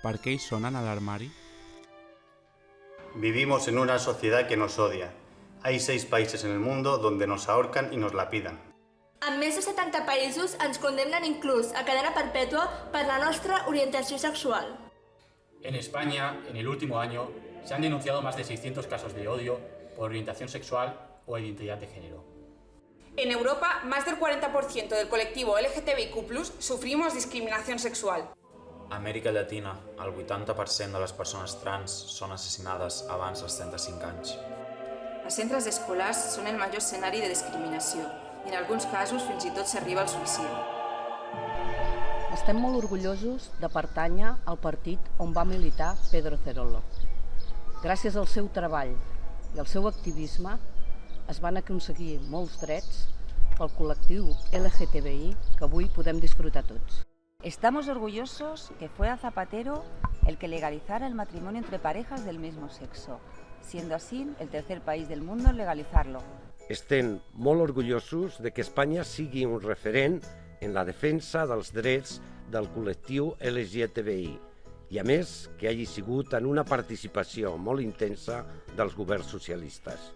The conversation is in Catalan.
¿Per qué sonan al armario? Vivimos en una sociedad que nos odia. Hay 6 países en el mundo donde nos ahorcan y nos lapidan. En més de 70 països ens condemnen inclús a cadena perpètua per la nostra orientació sexual. En España, en el último año, se han denunciado más de 600 casos de odio por orientación sexual o identidad de género. En Europa, más del 40% del colectivo LGTBIQ+ sufrimos discriminación sexual. A Amèrica Llatina, el 80% de les persones trans són assassinades abans dels 35 anys. Els centres escolars són el major escenari de discriminació i en alguns casos fins i tot s'arriba al suïcidi. Estem molt orgullosos de pertànyer al partit on va militar Pedro Cerolo. Gràcies al seu treball i al seu activisme es van aconseguir molts drets pel col·lectiu LGTBI que avui podem disfrutar tots. Estamos orgullosos que fuera Zapatero el que legalizara el matrimonio entre parejas del mismo sexo, siendo así el tercer país del mundo en legalizarlo. Estem molt orgullosos de que Espanya sigui un referent en la defensa dels drets del col·lectiu LGTBI i, a més, que hagi sigut en una participació molt intensa dels governs socialistes.